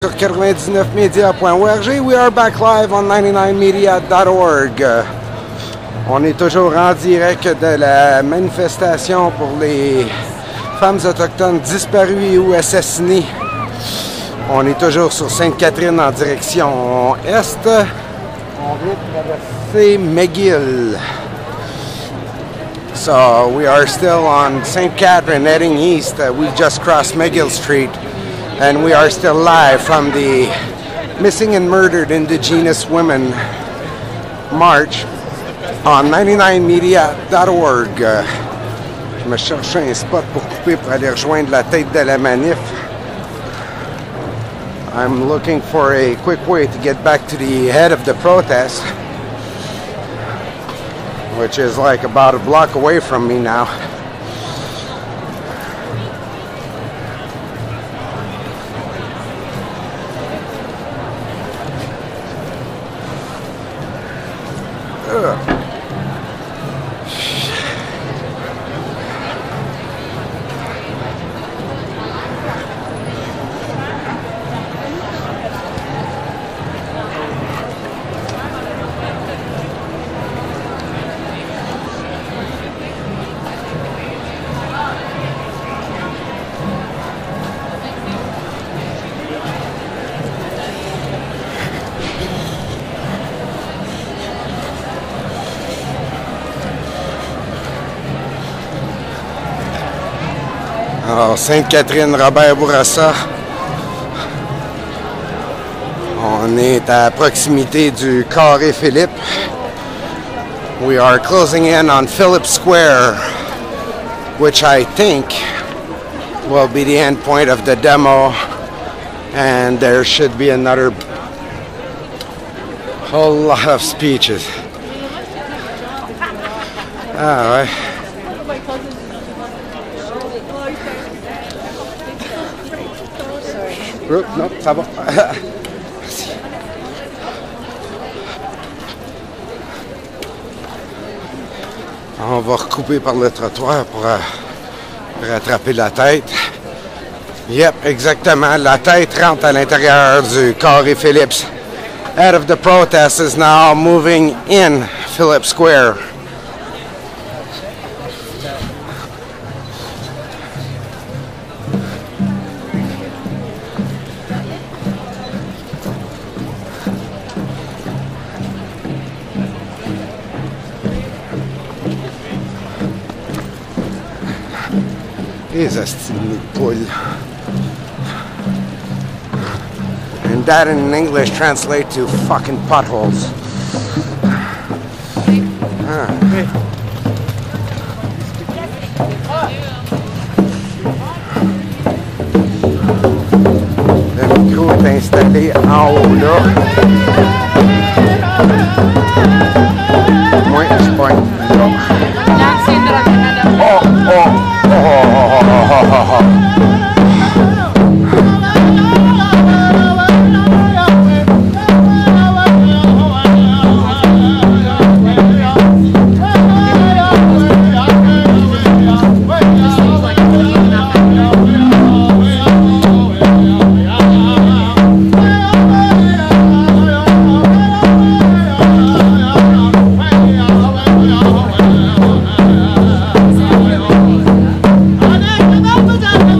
Sur 99media.org, we are back live on 99media.org. On est toujours en direct de la manifestation pour les femmes autochtones disparues ou assassinées. On est toujours sur Ste-Catherine en direction est. On vient de traverser McGill. So we are still on Ste-Catherine heading east. We just crossed McGill Street. And we are still live from the Missing and Murdered Indigenous Women March on 99media.org. Je me cherchais un spot pour couper pour aller rejoindre la tête de la manif. I'm looking for a quick way to get back to the head of the protest, which is like about a block away from me now. Alors, Ste-Catherine, Robert Bourassa. On est à proximité du Carré Philippe. We are closing in on Philip Square, which I think will be the end point of the demo. And there should be another whole lot of speeches. Ah ouais. Non, ça va. Merci. On va recouper par le trottoir pour rattraper la tête. Yep, exactement. La tête rentre à l'intérieur du Carré Phillips. Head of the protest is now moving in Phillips Square. Les assassinées de poules. And that in English translates to fucking potholes. Le micro est installé en haut là. Moi, je pointe là. Oh, oh! Done.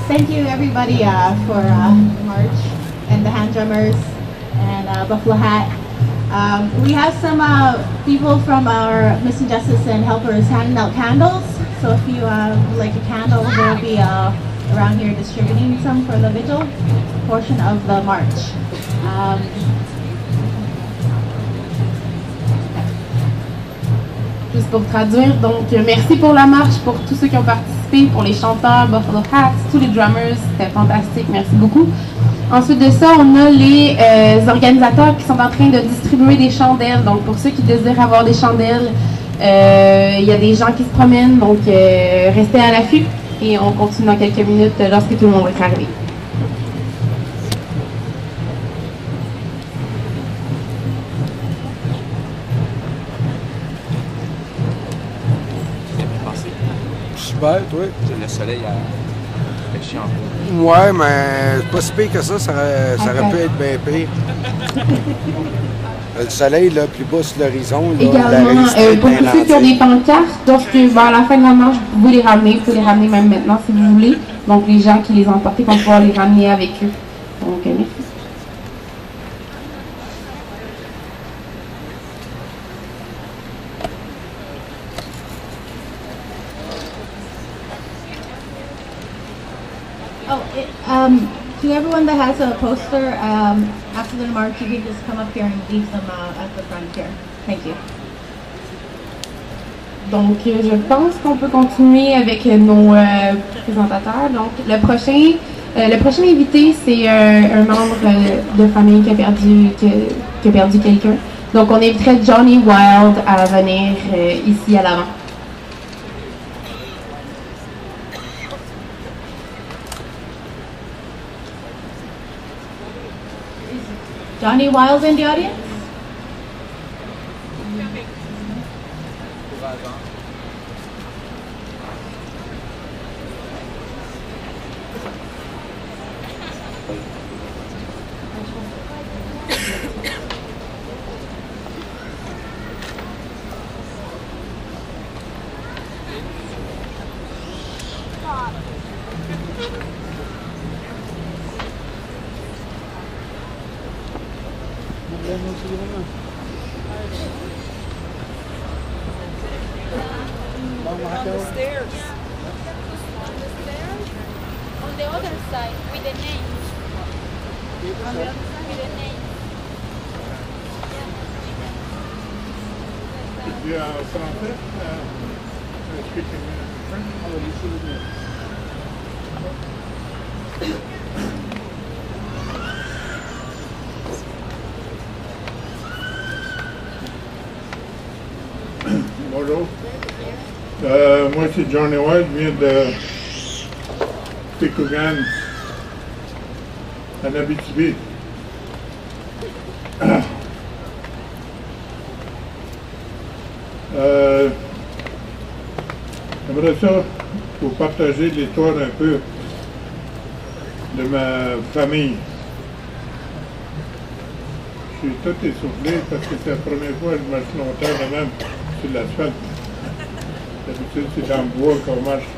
Thank you everybody for the march and the hand drummers and Buffalo Hat. We have some people from our Missing Justice and helpers handing out candles. So if you would like a candle, they'll be around here distributing some for the vigil portion of the march. Juste pour traduire, donc merci pour la marche, pour tous ceux qui ont participé, pour les chanteurs, Buffalo Hats, tous les drummers, c'était fantastique, merci beaucoup. Ensuite de ça, on a les organisateurs qui sont en train de distribuer des chandelles, donc pour ceux qui désirent avoir des chandelles, il y a des gens qui se promènent, donc restez à l'affût et on continue dans quelques minutes lorsque tout le monde va être arrivé. Toi? Le soleil a fait chiant un peu. Ouais, mais pas si pire que ça, ça aurait pu être bien pire. Le soleil, là, plus bas sur l'horizon. Également, pour tous ceux qui ont des pancartes, lorsque vers la fin de la marche, vous pouvez les ramener même maintenant si vous voulez. Donc les gens qui les ont emportés vont pouvoir les ramener avec eux. Donc merci. To everyone that has a poster after the march, you can just come up here and leave them at the front here. Thank you. Donc, je pense qu'on peut continuer avec nos présentateurs. Donc, le prochain invité, c'est un membre de famille qui a perdu quelqu'un. Donc, on inviterait Johnny Wild à venir ici à l'avant. Johnny Wild in the audience? On the stairs. On the stairs. On the other side with the names. On the other side with the names. Yeah, français. Speaking French. Bonjour. Moi, c'est Johnny White, je viens de Pécougan, en Abitibi. J'aimerais ça pour partager l'histoire un peu de ma famille. Je suis tout essoufflé parce que c'est la première fois que je marche longtemps de même sur l'asphalte. D'habitude, c'est dans le bois qu'on marche.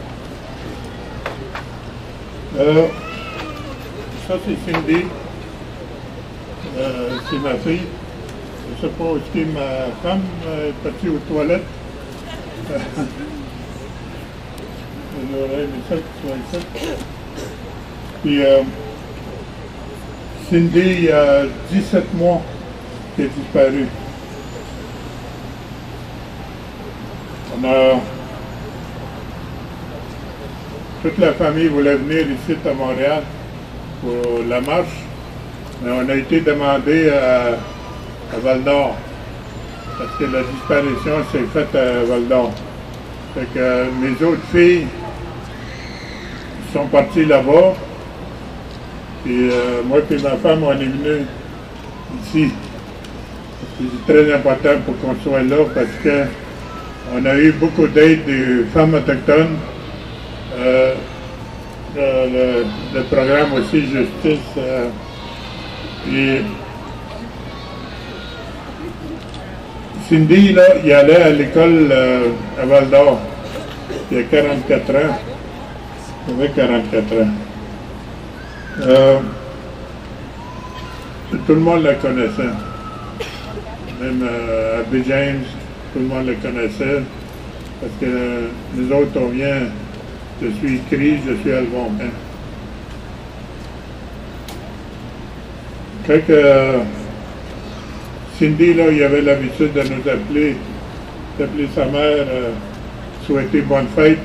Ça, c'est Cindy. C'est ma fille. Je ne sais pas où est ma femme. Elle est partie aux toilettes. J'aurais aimé ça que tu sois ici. Puis, Cindy, il y a 17 mois qu'elle est disparue. Toute la famille voulait venir ici à Montréal pour la marche, mais on a été demandé à Val-d'Or, parce que la disparition s'est faite à Val-d'Or. Fait que mes autres filles sont parties là-bas, et moi et ma femme, on est venus ici. C'est très important pour qu'on soit là, parce que on a eu beaucoup d'aide des femmes autochtones. Le programme aussi Justice. Puis Cindy, là, il allait à l'école à Val-d'Or. Il y a 44 ans. Il avait 44 ans. Tout le monde la connaissait. Même Abby James, tout le monde la connaissait. Parce que nous autres, on vient, je suis écrit, je suis algonquin. Quand Cindy, là, il avait l'habitude de nous appeler, d'appeler sa mère, souhaiter bonne fête,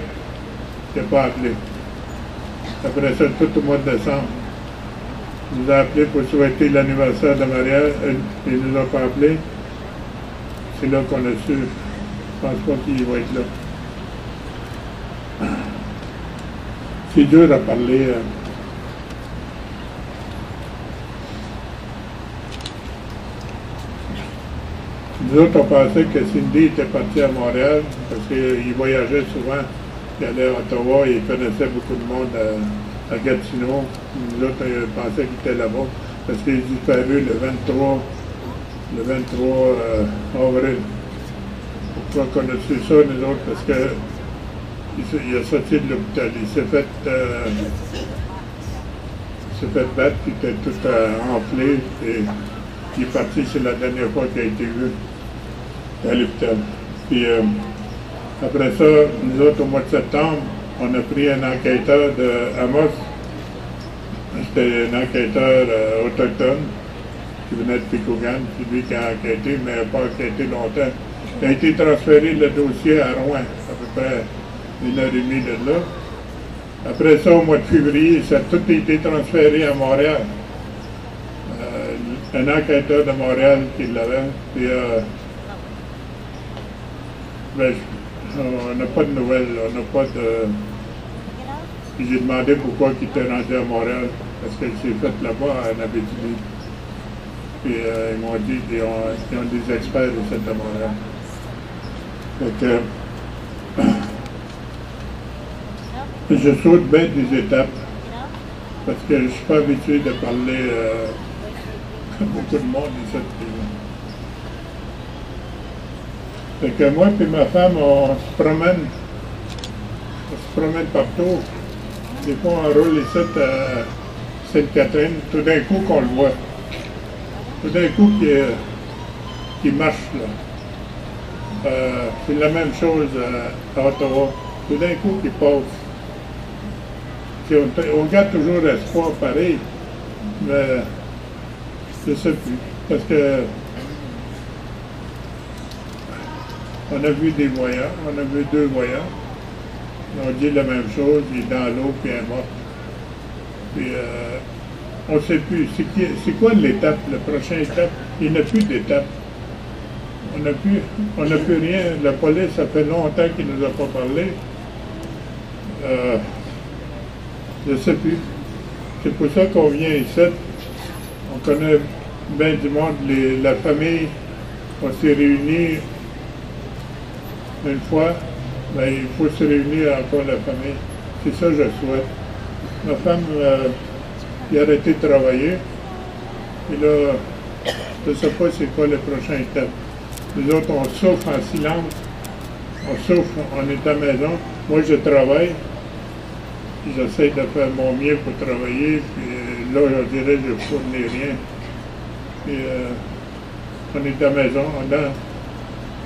il n'a pas appelé. Après ça, tout le mois de décembre, il nous a appelé pour souhaiter l'anniversaire de mariage, il ne nous a pas appelé. C'est là qu'on a su, je pense pas qu'il va être là. C'est dur à parler. Nous autres, on pensait que Cindy était partie à Montréal parce qu'il voyageait souvent. Il allait à Ottawa, il connaissait beaucoup de monde à Gatineau. Nous autres, on pensait qu'il était là-bas parce qu'il est disparu le 23 avril. Pourquoi qu'on a su ça, nous autres? Parce que il a sorti de l'hôpital. Il s'est fait battre, il était tout enflé. Et il est parti, c'est la dernière fois qu'il a été vu à l'hôpital. Puis après ça, nous autres, au mois de septembre, on a pris un enquêteur de Amos. C'était un enquêteur autochtone qui venait de Picogan. C'est lui qui a enquêté, mais il n'a pas enquêté longtemps. Il a été transféré le dossier à Rouen, à peu près 1h30 de là. Après ça, au mois de février, ça a tout été transféré à Montréal. Un enquêteur de Montréal qui l'avait. Puis, on n'a pas de nouvelles, on n'a pas de... Puis j'ai demandé pourquoi il était rendu à Montréal, parce qu'elle s'est faite là-bas en Abitibi. Puis ils m'ont dit qu'ils ont des experts ici à Montréal. Donc, je saute bien des étapes, parce que je ne suis pas habitué de parler beaucoup de monde ici. Fait que moi et ma femme, on se promène partout. Des fois, on roule ici à Ste-Catherine, tout d'un coup qu'on le voit. Tout d'un coup qui marche là. C'est la même chose à Ottawa. Tout d'un coup qui passe. On garde toujours espoir pareil, mais je ne sais plus. Parce que on a vu des voyants, on a vu 2 voyants. On dit la même chose, il est dans l'eau puis il est mort. Puis on ne sait plus. C'est quoi l'étape, la prochaine étape? Il n'y a plus d'étape. On n'a plus rien. La police, ça fait longtemps qu'il ne nous a pas parlé. Je ne sais plus. C'est pour ça qu'on vient ici. On connaît bien du monde. La famille, on s'est réunis une fois. Ben, il faut se réunir encore la famille. C'est ça que je souhaite. Ma femme, il a arrêté de travailler. Et là, je ne sais pas c'est quoi le prochain étape. Les autres, on souffre en silence. On souffre, on est à la maison. Moi, je travaille. J'essaie de faire mon mieux pour travailler. Puis là, je dirais que je ne fournis rien. Puis on est à la maison.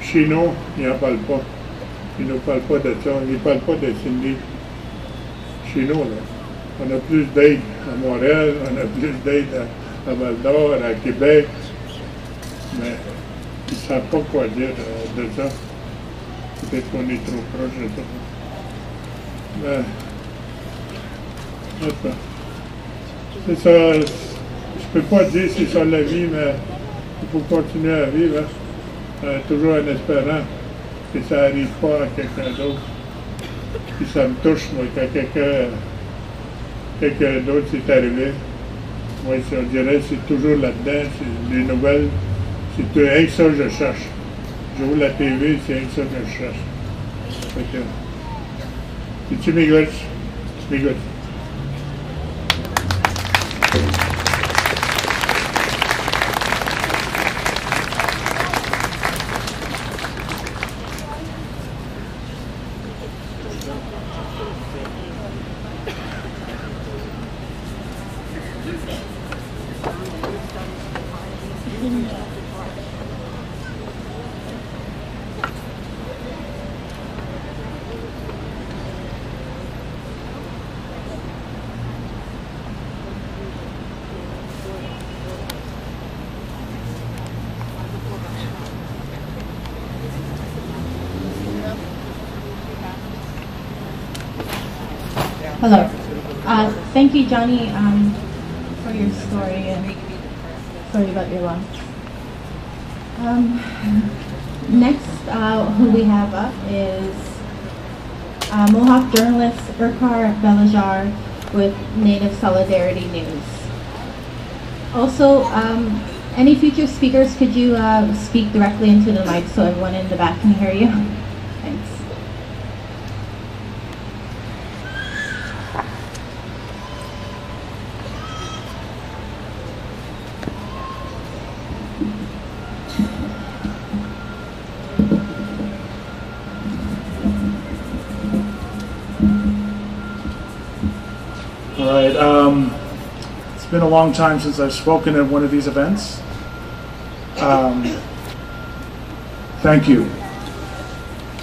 Chez nous, ils n'en parlent pas. Ils ne parlent pas de ça. Ils ne parlent pas de Cindy. Chez nous, là. On a plus d'aide à Montréal, on a plus d'aide à Val-d'Or, à Québec. Mais ils ne savent pas quoi dire de ça. peut-être qu'on est trop proche, je sais pas. Mais, c'est ça, je peux pas dire c'est ça la vie, mais il faut continuer à vivre, hein. Toujours en espérant que ça n'arrive pas à quelqu'un d'autre. Puis ça me touche, moi, quand quelqu'un d'autre c'est arrivé. Moi, on dirait que c'est toujours là-dedans, c'est les nouvelles, c'est rien que ça que je cherche. J'ouvre la TV, c'est rien que ça que je cherche. Fait que, tu m'écoutes? Tu m'écoutes? Hello. Thank you, Johnny, for your story and sorry about your loss. Next, who we have up is Mohawk journalist Urquhart Belajar with Native Solidarity News. Also, any future speakers, could you speak directly into the mic so everyone in the back can hear you? Thanks. All right, it's been a long time since I've spoken at one of these events. Thank you.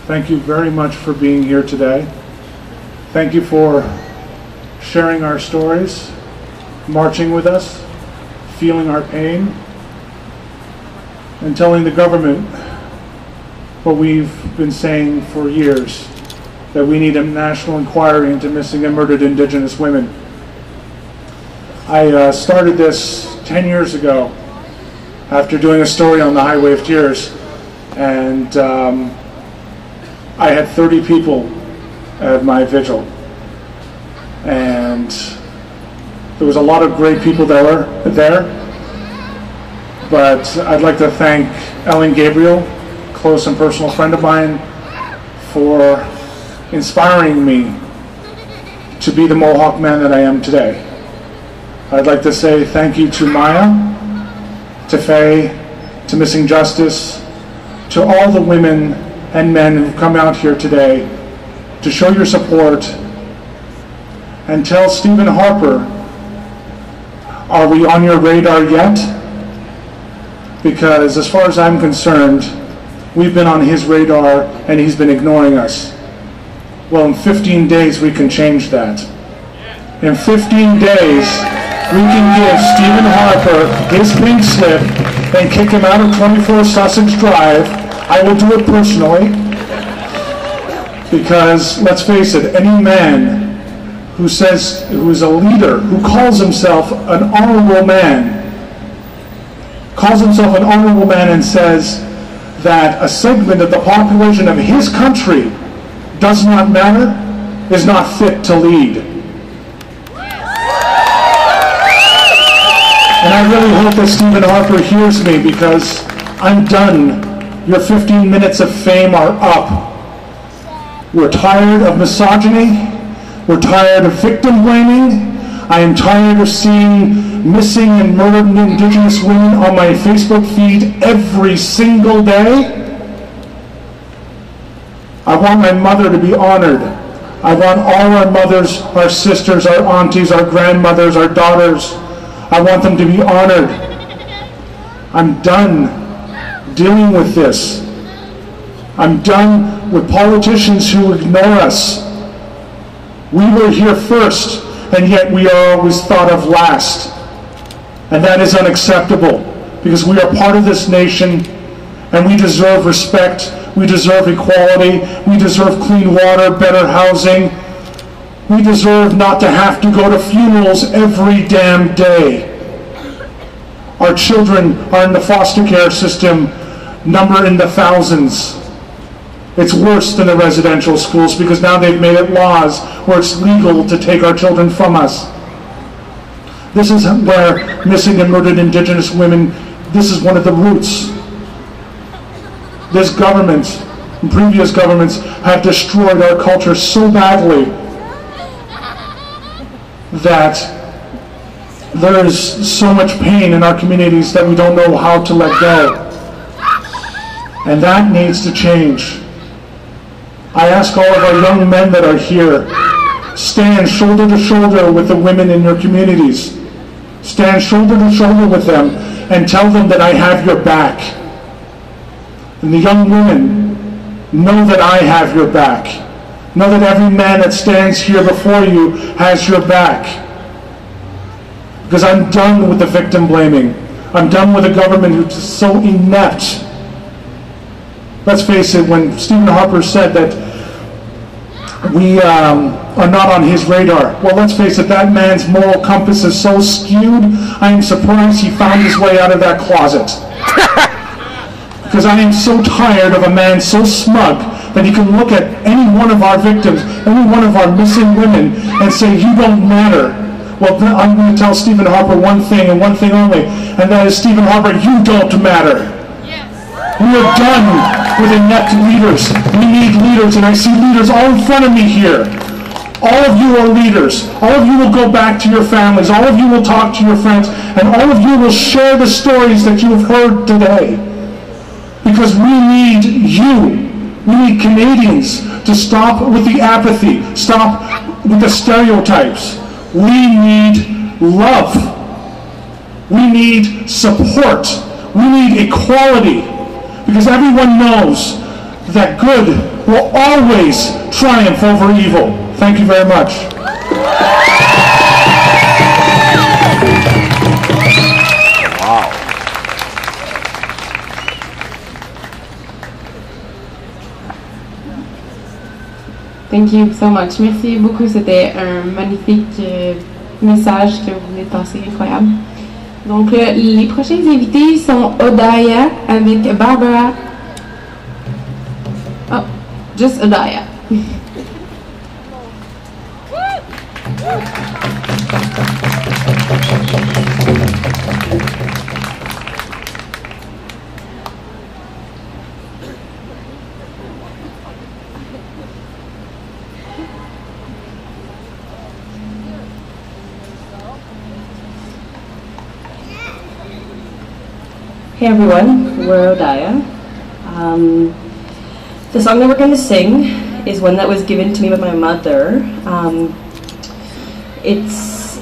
Thank you very much for being here today. Thank you for sharing our stories, marching with us, feeling our pain, and telling the government what we've been saying for years, that we need a national inquiry into missing and murdered Indigenous women. I started this 10 years ago after doing a story on the Highway of Tears, and I had 30 people at my vigil, and there was a lot of great people that were there, but I'd like to thank Ellen Gabriel, close and personal friend of mine, for inspiring me to be the Mohawk man that I am today. I'd like to say thank you to Maya, to Faye, to Missing Justice, to all the women and men who've come out here today to show your support and tell Stephen Harper, are we on your radar yet? Because as far as I'm concerned, we've been on his radar and he's been ignoring us. Well, in 15 days we can change that. In 15 days we can give Stephen Harper his pink slip and kick him out of 24 Sussex Drive. I will do it personally, because let's face it, any man who says, who's a leader, who calls himself an honorable man, and says that a segment of the population of his country does not matter, is not fit to lead. And I really hope that Stephen Harper hears me, because I'm done. Your 15 minutes of fame are up. We're tired of misogyny. We're tired of victim blaming. I am tired of seeing missing and murdered Indigenous women on my Facebook feed every single day. I want my mother to be honored. I want all our mothers, our sisters, our aunties, our grandmothers, our daughters. I want them to be honored. I'm done dealing with this. I'm done with politicians who ignore us. We were here first, and yet we are always thought of last. And that is unacceptable, because we are part of this nation, and we deserve respect We deserve equality. We deserve clean water, better housing. We deserve not to have to go to funerals every damn day. Our children are in the foster care system, number in the thousands. It's worse than the residential schools because now they've made it laws where it's legal to take our children from us. This is where missing and murdered Indigenous women, this is one of the roots. This government and previous governments have destroyed our culture so badly that there is so much pain in our communities that we don't know how to let go. And that needs to change. I ask all of our young men that are here, stand shoulder to shoulder with the women in your communities. Stand shoulder to shoulder with them and tell them that I have your back. And the young women, know that I have your back. Know that every man that stands here before you has your back. Because I'm done with the victim blaming. I'm done with a government who's so inept. Let's face it, when Stephen Harper said that we are not on his radar, well, let's face it, that man's moral compass is so skewed, I am surprised he found his way out of that closet. Because I am so tired of a man so smug that he can look at any one of our victims, any one of our missing women, and say, you don't matter. Well, I'm going to tell Stephen Harper one thing and one thing only, and that is, Stephen Harper, you don't matter. We are done with inept leaders. We need leaders, and I see leaders all in front of me here. All of you are leaders. All of you will go back to your families. All of you will talk to your friends, and all of you will share the stories that you have heard today. Because we need you. We need Canadians to stop with the apathy, stop with the stereotypes. We need love. We need support. We need equality. Because everyone knows that good will always triumph over evil. Thank you very much. Wow. Thank you so much. Merci beaucoup. C'était un magnifique message que vous venez de passer, incroyable. Donc, les prochains invités sont Odaya avec Barbara. Oh, just Odaya. Hey everyone, we're Odaya. The song that we're going to sing is one that was given to me by my mother. It's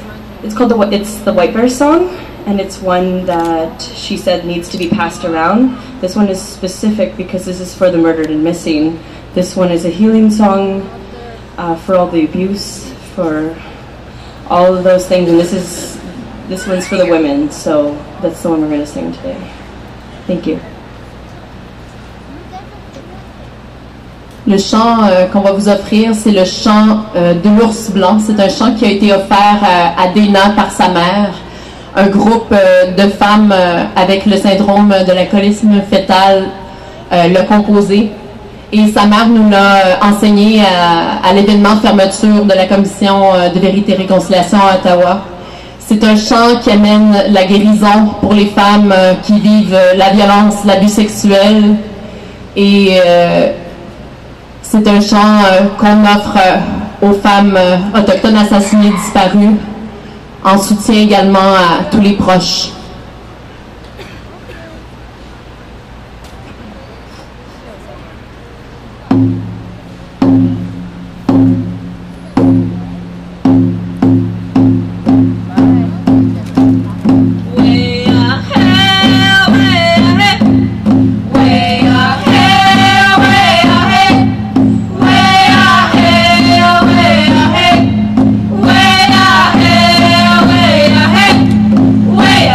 called the White Bear song, and it's one that she said needs to be passed around. This one is specific because this is for the murdered and missing. This one is a healing song for all the abuse, for all of those things, and this one's for the women, so that's the one we're going to sing today. Thank you. Le chant qu'on va vous offrir, c'est le chant de l'ours blanc. C'est un chant qui a été offert à Dena par sa mère, un groupe de femmes avec le syndrome de l'alcoolisme fœtal l'a composé. Et sa mère nous l'a enseigné à l'événement fermeture de la commission de vérité et réconciliation à Ottawa. C'est un chant qui amène la guérison pour les femmes qui vivent la violence, l'abus sexuel. Et c'est un chant qu'on offre aux femmes autochtones assassinées disparues, en soutien également à tous les proches. Way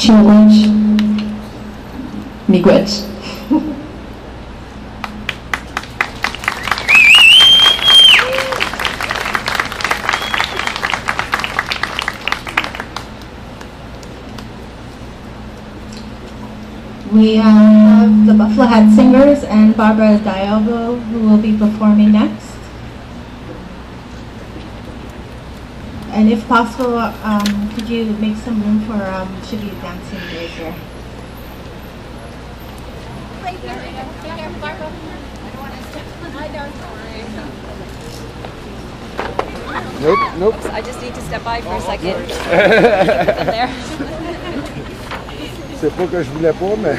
Miigwech. Miigwech. We have the Buffalo Hat Singers and Barbara Diabo who will be performing next. And if possible, could you make some room for Chibi dancing right here? Right here, Barbara. I don't worry. Nope. Oops, I just need to step by for a second. In there. C'est pas que je voulais pas, mais...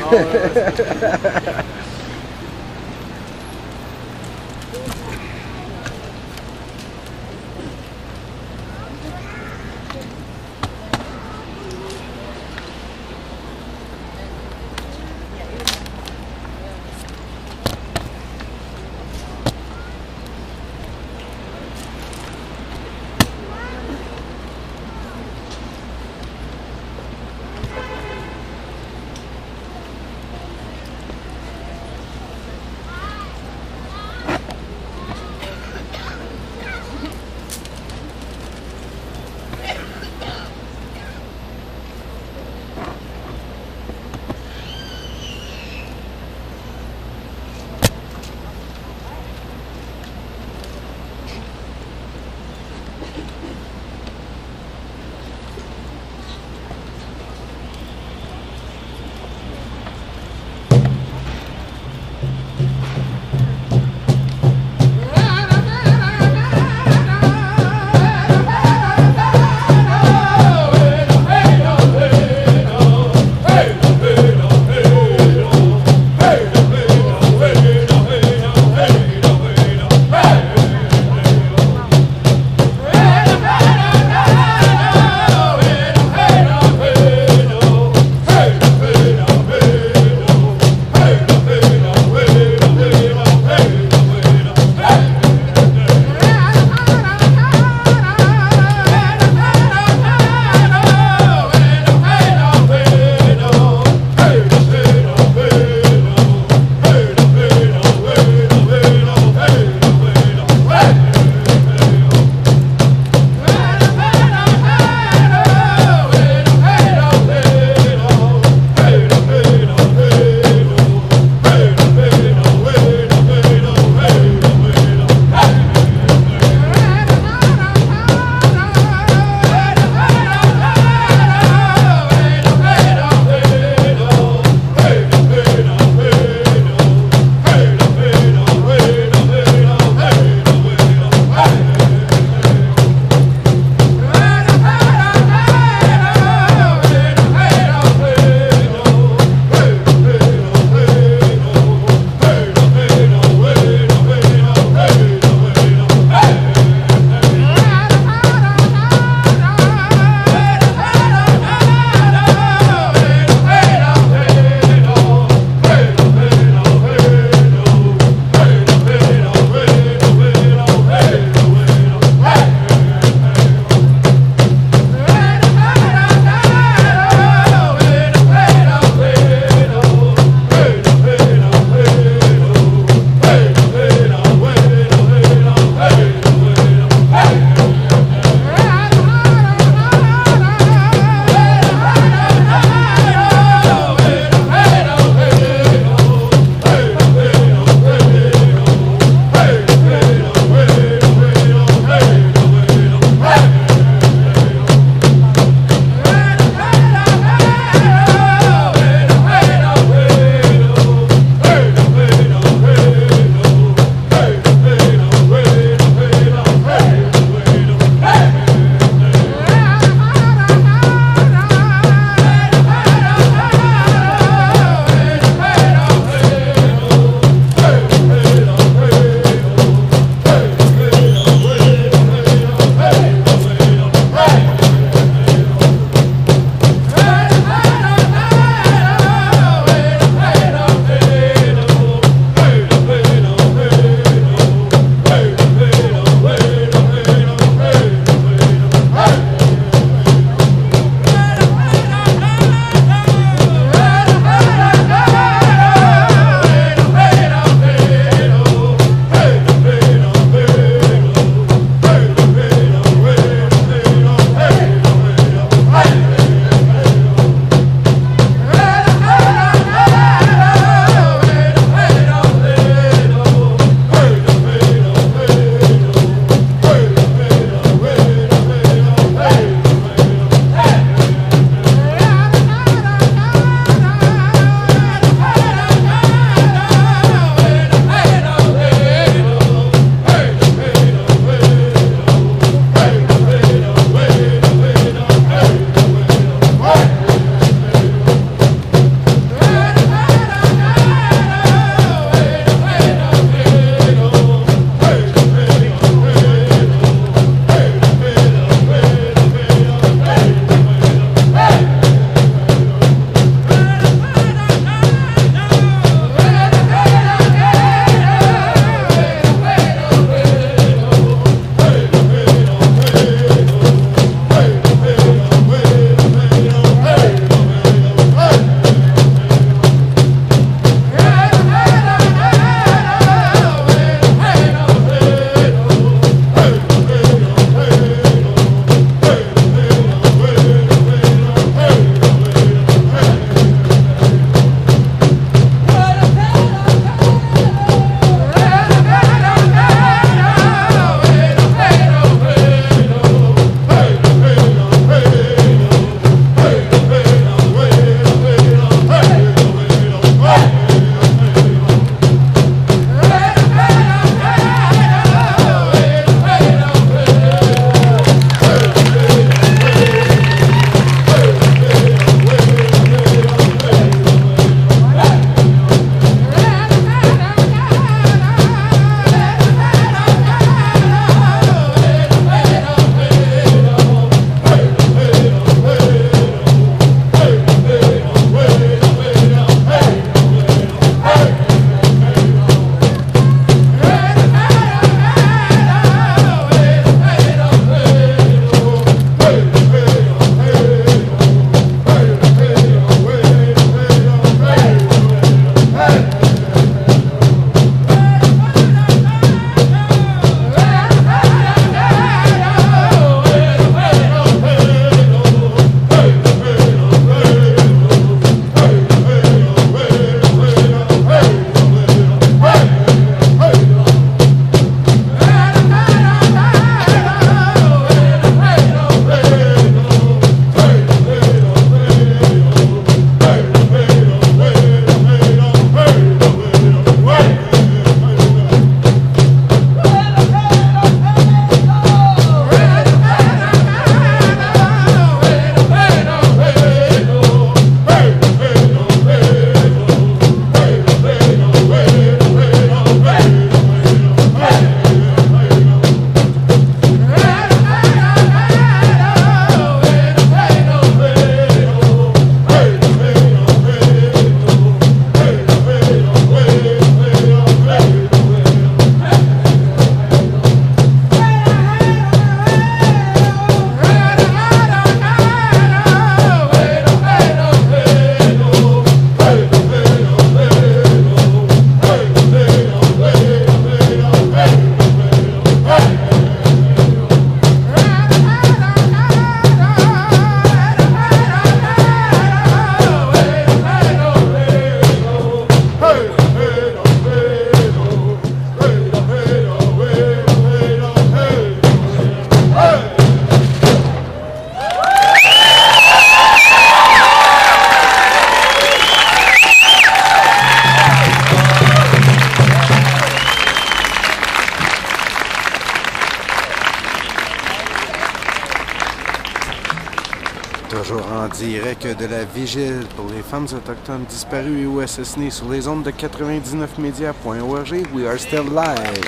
Toujours en direct de la vigile pour les femmes autochtones disparues et ou assassinées sur les ondes de 99médias.org. We are still live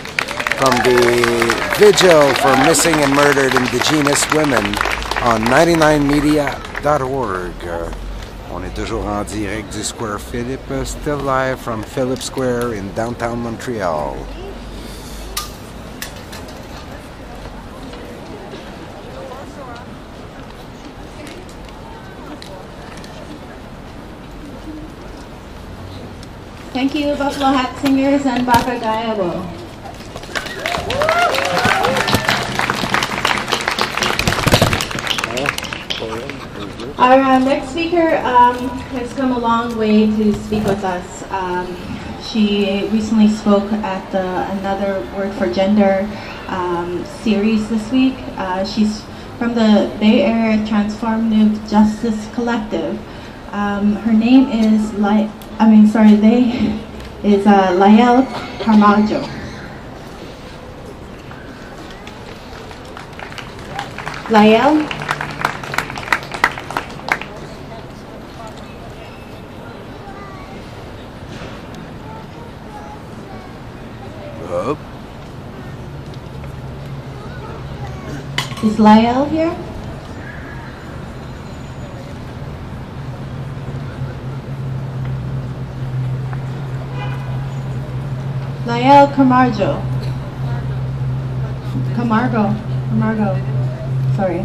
from the vigil for missing and murdered indigenous women on 99media.org. On est toujours en direct du Square Philip, still live from Philip Square in downtown Montreal. Thank you, Buffalo Hat Singers and Baka Gayabo. Our next speaker has come a long way to speak with us. She recently spoke at the Another Word for Gender series this week. She's from the Bay Area Transformative Justice Collective. Her name is Lael Carmajo. Lael? Up. Is Lael here? Lael Camargo. Camargo. Sorry.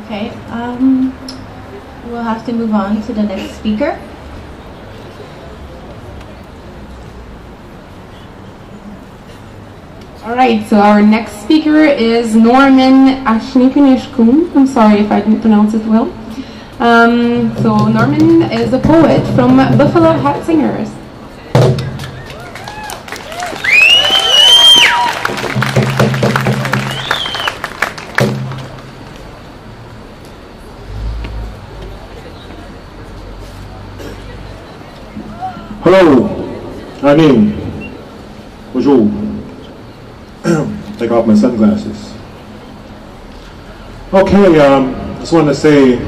Okay. We'll have to move on to the next speaker. All right, so our next speaker is Norman Ashnikunishkun. I'm sorry if I didn't pronounce it well. So Norman is a poet from Buffalo Hat Singers. Hello, bonjour. Take off my sunglasses. Okay, just want to say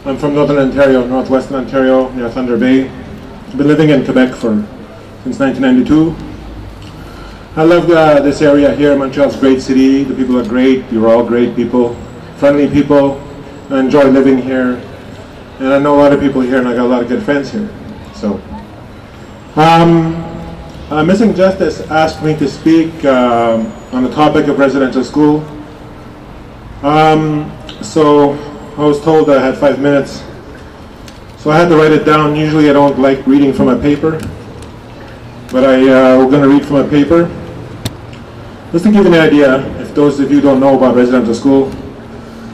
I'm from Northern Ontario, Northwestern Ontario, near Thunder Bay. I've been living in Quebec since 1992. I love this area here. Montreal's a great city. The people are great. You're all great people, friendly people. I enjoy living here, and I know a lot of people here, and I got a lot of good friends here. So, Missing Justice asked me to speak on the topic of residential school. So I was told I had 5 minutes, so I had to write it down. Usually I don't like reading from a paper, but we're going to read from a paper. Just to give you an idea, if those of you don't know about residential school,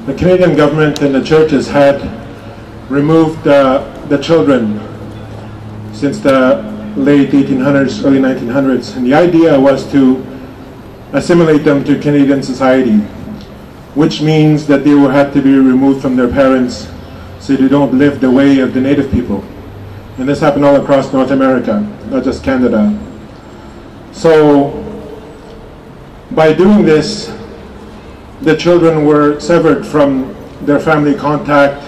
the Canadian government and the churches had removed the children since the late 1800s, early 1900s, and the idea was to assimilate them to Canadian society, which means that they will have to be removed from their parents so they don't live the way of the native people. And this happened all across North America, not just Canada. So by doing this, the children were severed from their family contact,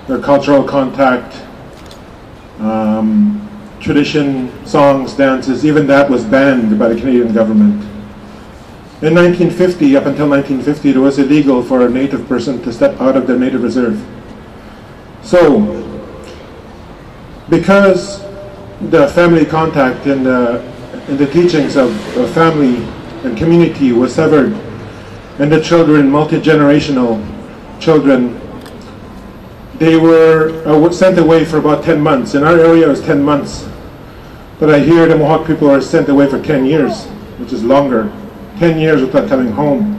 their cultural contact, tradition, songs, dances. Even that was banned by the Canadian government. In 1950, up until 1950, it was illegal for a native person to step out of their native reserve. So, because the family contact and the teachings of family and community was severed, and the children, multi-generational children, they were sent away for about 10 months. In our area it was 10 months. But I hear the Mohawk people are sent away for 10 years, which is longer. 10 years without coming home.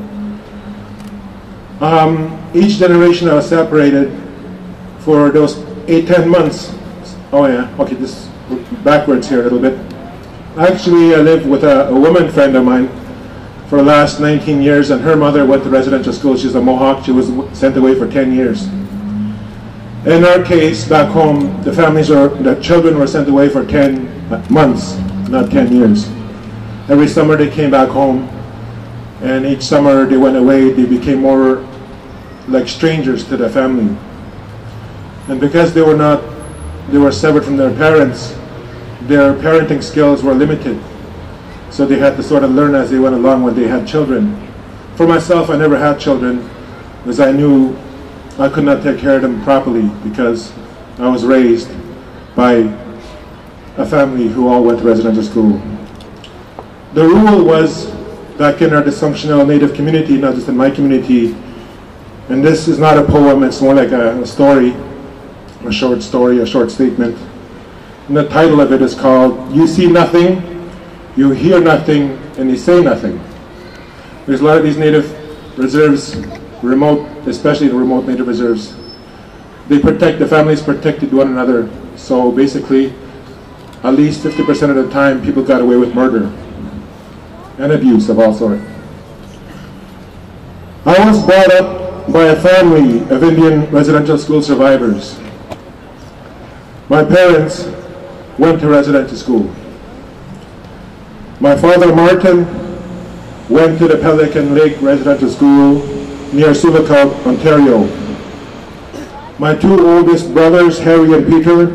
Each generation I was separated for those 8-10 months. Oh yeah, okay, this backwards here a little bit. Actually, I live with a woman friend of mine for the last 19 years, and her mother went to residential school. She's a Mohawk. She was sent away for 10 years. In our case, back home, the children were sent away for 10 months, not 10 years. Every summer they came back home, and each summer they went away, they became more like strangers to the family. And because they were severed from their parents, their parenting skills were limited. So they had to sort of learn as they went along when they had children. For myself, I never had children because I knew I could not take care of them properly because I was raised by a family who all went to residential school. The rule was, back in our dysfunctional Native community, not just in my community, and this is not a poem, it's more like a story, a short story, a short statement. And the title of it is called, You See Nothing, You Hear Nothing, and You Say Nothing. There's a lot of these Native reserves, remote, especially the remote Native reserves, the families protected one another. So basically, at least 50% of the time, people got away with murder and abuse of all sorts. I was brought up by a family of Indian residential school survivors. My parents went to residential school. My father, Martin, went to the Pelican Lake Residential School near Suvacult, Ontario. My two oldest brothers, Harry and Peter,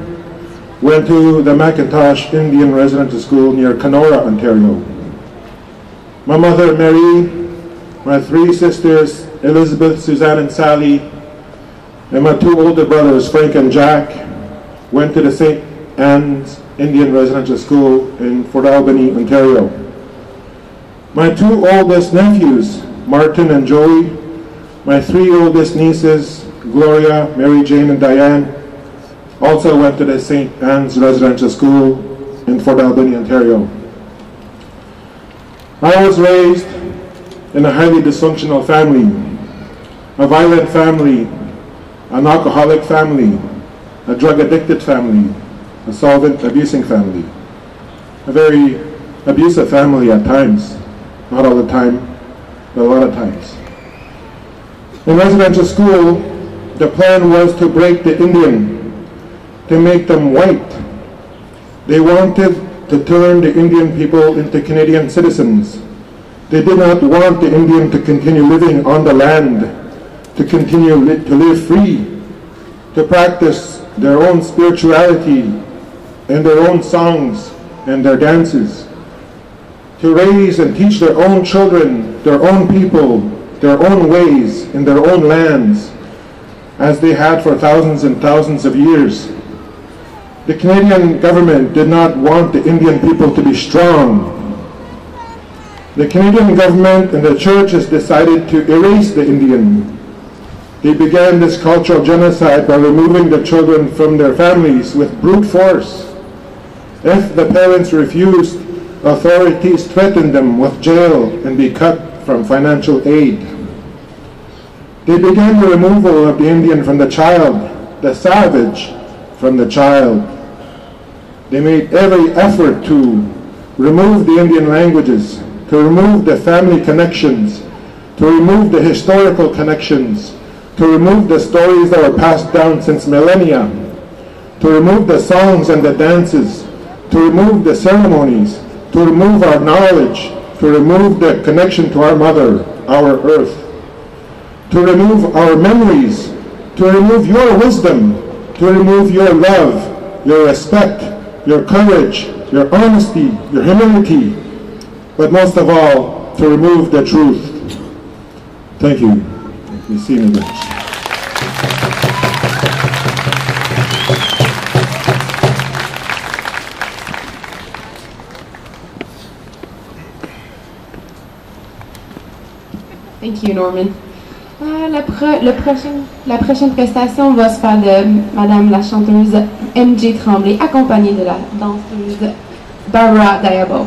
went to the Macintosh Indian Residential School near Kenora, Ontario. My mother, Mary, my three sisters, Elizabeth, Suzanne, and Sally, and my two older brothers, Frank and Jack, went to the St. Anne's Indian Residential School in Fort Albany, Ontario. My two oldest nephews, Martin and Joey, my three oldest nieces, Gloria, Mary Jane, and Diane, also went to the St. Anne's Residential School in Fort Albany, Ontario. I was raised in a highly dysfunctional family, a violent family, an alcoholic family, a drug-addicted family, a solvent abusing family, a very abusive family at times, not all the time, but a lot of times. In residential school, the plan was to break the Indian, to make them white. They wanted to turn the Indian people into Canadian citizens. They did not want the Indian to continue living on the land, to continue to live free, to practice their own spirituality and their own songs and their dances, to raise and teach their own children, their own people, their own ways in their own lands, as they had for thousands and thousands of years. The Canadian government did not want the Indian people to be strong. The Canadian government and the church has decided to erase the Indian. They began this cultural genocide by removing the children from their families with brute force. If the parents refused, authorities threatened them with jail and be cut from financial aid. They began the removal of the Indian from the child, the savage from the child. They made every effort to remove the Indian languages, to remove the family connections, to remove the historical connections, to remove the stories that were passed down since millennia, to remove the songs and the dances, to remove the ceremonies, to remove our knowledge, to remove the connection to our mother, our earth, to remove our memories, to remove your wisdom, to remove your love, your respect, your courage, your honesty, your humility, but most of all, to remove the truth. Thank you. You see me again. Thank you, Norman. La prochaine prestation va se faire de Madame la chanteuse MJ Tremblay, accompagnée de la danseuse Barbara Diabo.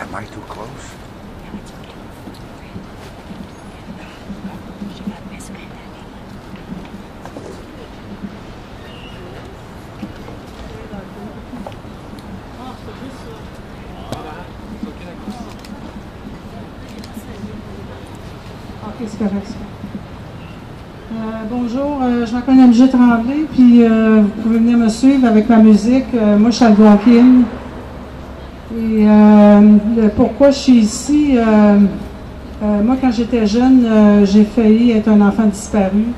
Am I too close? Ok, c'est correct. Bonjour, je m'appelle MJ Tremblay, puis vous pouvez venir me suivre avec ma musique. Moi, je suis algonquine. Et pourquoi je suis ici, moi, quand j'étais jeune, j'ai failli être un enfant disparu.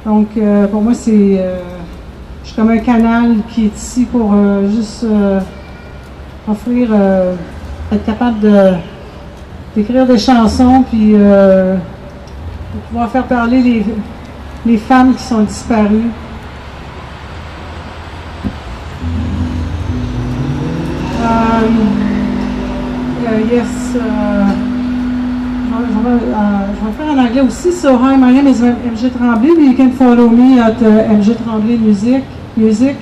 Donc, pour moi, je suis comme un canal qui est ici pour juste offrir, être capable d'écrire des chansons, puis pour pouvoir faire parler les femmes qui sont disparues. Yes, je vais faire en anglais aussi. So, hi, my name is MJ Tremblay. You can follow me at MJ Tremblay Music,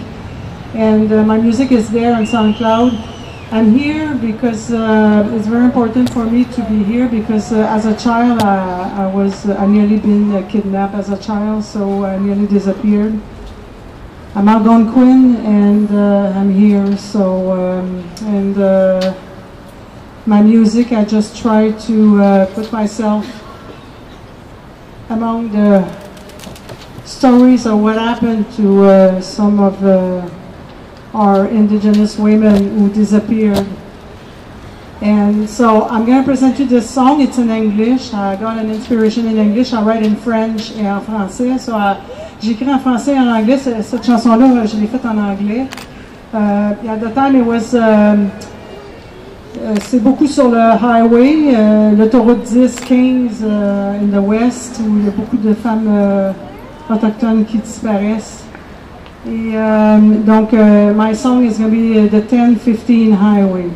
and my music is there on SoundCloud. I'm here because it's very important for me to be here because as a child I nearly been kidnapped as a child, so I nearly disappeared. I'm Algonquin and I'm here, so my music, I just try to put myself among the stories of what happened to some of our indigenous women who disappeared. And so I'm going to present you this song. It's in English. I got an inspiration in English. I write in French et en français. So j'écris en français et en anglais. Cette chanson-là, je l'ai faite en anglais. At the time it was... c'est beaucoup sur le highway, l'autoroute 10-15 in the west, où il y a beaucoup de femmes autochtones qui disparaissent. Et donc, my song is going to be the 10-15 highway.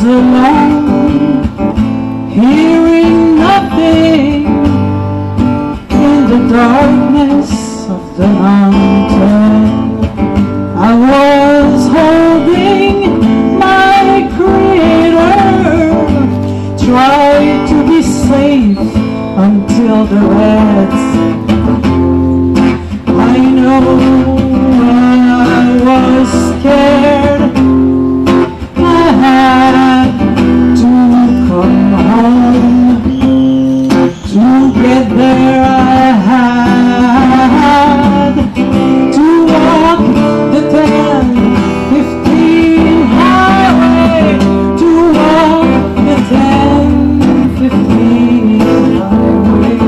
Alone, hearing nothing in the darkness of the mountain. I was holding my Creator, tried to be safe until the rest. I know I was scared. I had to come home. To get there I had to walk the 10-15 highway. To walk the 10-15 highway.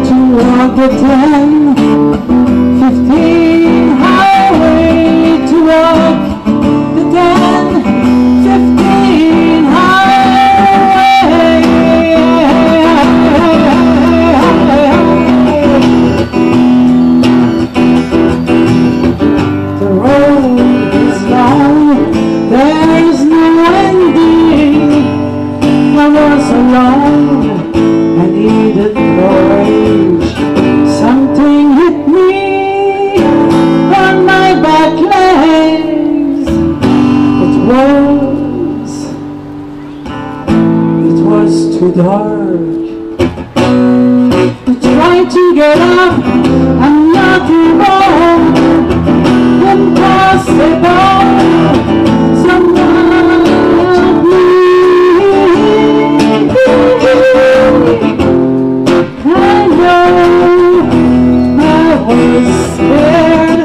To walk the 10-15 highway. To walk the 10-15 highway. The road is long, there's no ending. I was alone, I needed courage. Something hit me on my back legs. It was too dark. I tried to get up, I'm nothing wrong. Impossible. Someone help me. I know I was scared.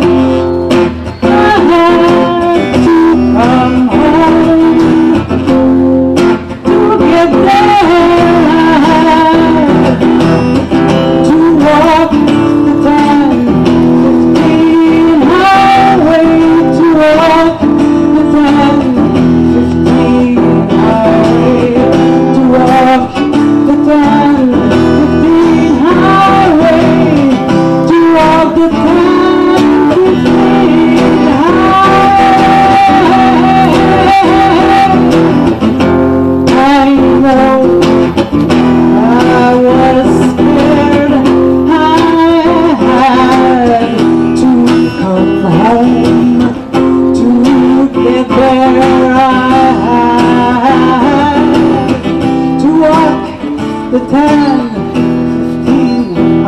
I had to come home. To get there I had to walk the 10-15 highway. To walk the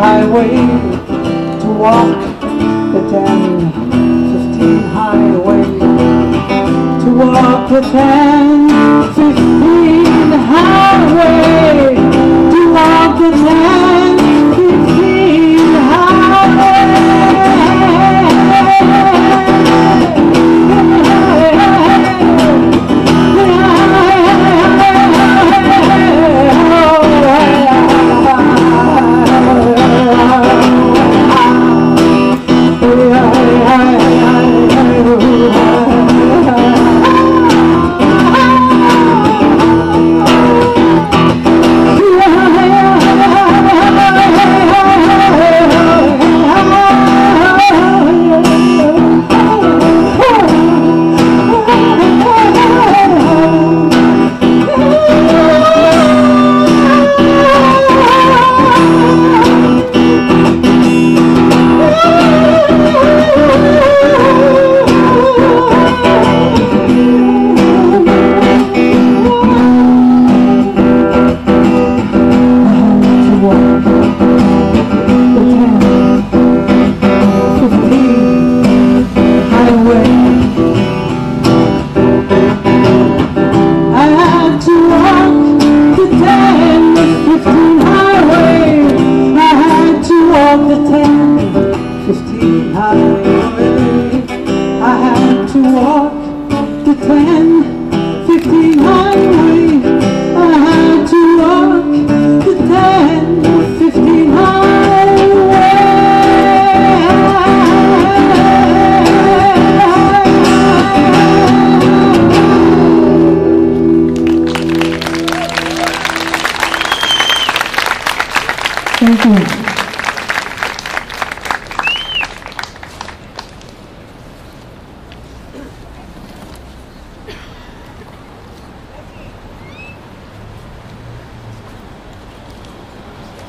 highway, to walk the 10-15 highway, to walk the 10-15 highway, to walk the 10-15 highway.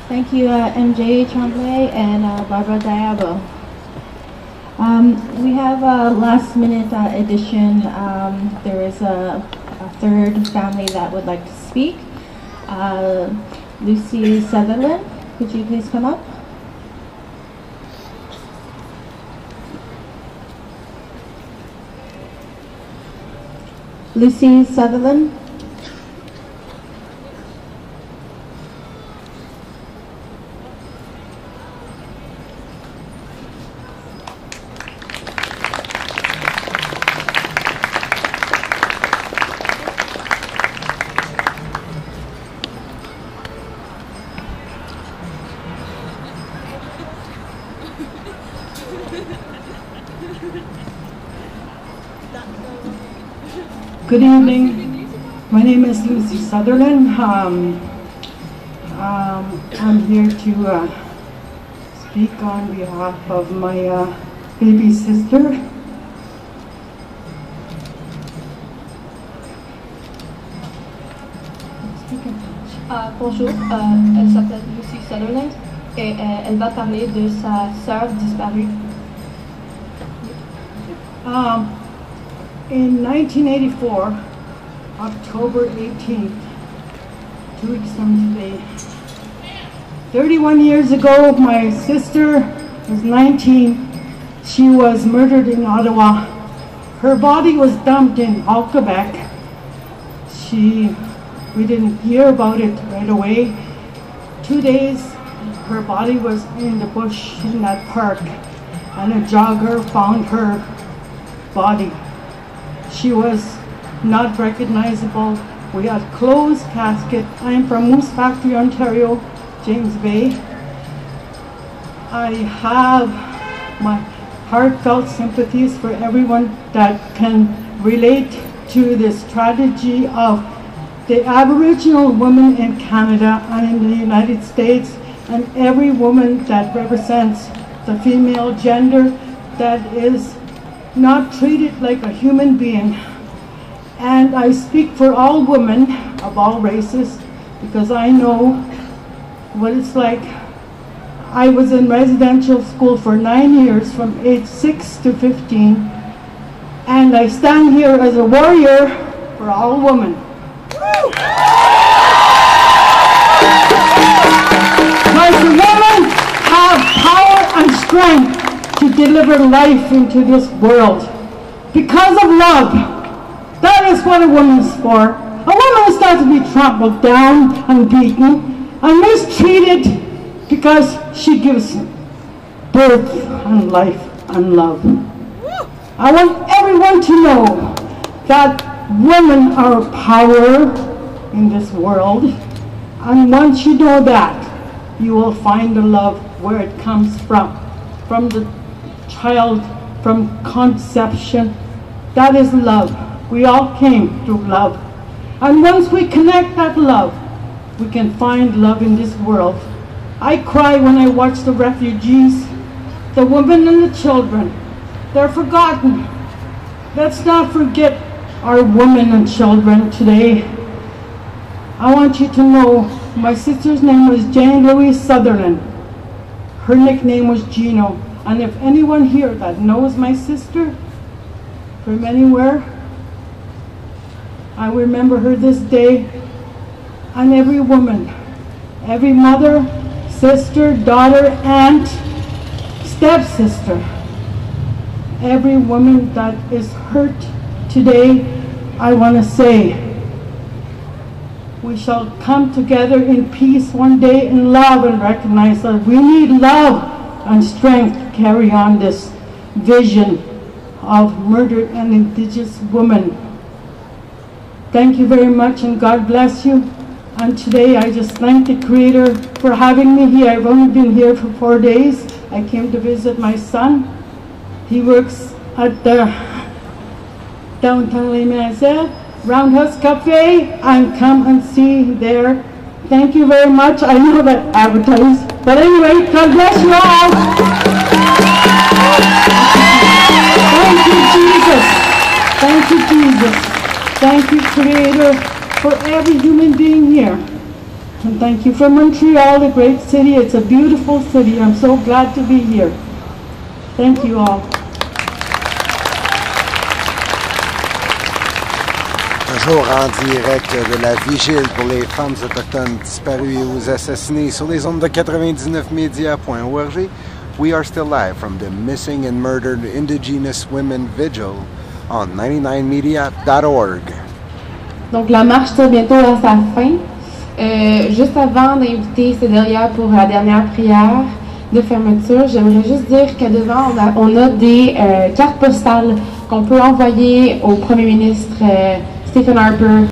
Thank you, MJ Tremblay and Barbara Diabo. We have a last-minute addition. There is a third family that would like to speak. Lucy Sutherland, could you please come up? Lucy Sutherland. Good evening. My name is Lucy Sutherland. I'm here to speak on behalf of my baby sister. Bonjour, elle s'appelle Lucy Sutherland et elle va parler de sa sœur disparue. In 1984, October 18th, 2 weeks from today, 31 years ago, my sister was 19. She was murdered in Ottawa. Her body was dumped in Quebec. We didn't hear about it right away. 2 days, her body was in the bush in that park, and a jogger found her body. She was not recognizable. We had closed casket. I'm from Moose Factory, Ontario, James Bay. I have my heartfelt sympathies for everyone that can relate to this tragedy of the Aboriginal women in Canada and in the United States, and every woman that represents the female gender that is not treated like a human being. And I speak for all women of all races because I know what it's like. I was in residential school for 9 years from age 6 to 15, and I stand here as a warrior for all women. As a woman, deliver life into this world. Because of love. That is what a woman's for. A woman is not to be trampled down and beaten and mistreated because she gives birth and life and love. I want everyone to know that women are power in this world, and once you know that, you will find the love where it comes from the child, from conception. That is love. We all came through love. And once we connect that love, we can find love in this world. I cry when I watch the refugees, the women and the children. They're forgotten. Let's not forget our women and children today. I want you to know my sister's name was Jane Louise Sutherland. Her nickname was Gino. And if anyone here that knows my sister from anywhere, I remember her this day. And every woman, every mother, sister, daughter, aunt, stepsister, every woman that is hurt today, I want to say, we shall come together in peace one day in love and recognize that we need love and strength to carry on this vision of murdered and indigenous women. Thank you very much and God bless you. And today I just thank the Creator for having me here. I've only been here for 4 days. I came to visit my son. He works at the downtown Les Maisons, Roundhouse Cafe, and come and see there. Thank you very much. I know that advertised, but anyway, God bless you all. Thank you, Jesus. Thank you, Jesus. Thank you, Creator, for every human being here. And thank you for Montreal, the great city. It's a beautiful city. I'm so glad to be here. Thank you all. Toujours en direct de la vigile pour les femmes autochtones disparues ou assassinées sur les ondes de 99médias.org. We are still live from the Missing and Murdered Indigenous Women Vigil on 99media.org. Donc la marche tire bientôt à sa fin. Juste avant d'inviter Cédélia pour la dernière prière de fermeture, j'aimerais juste dire que devant on a des cartes postales qu'on peut envoyer au Premier ministre Stephen Harper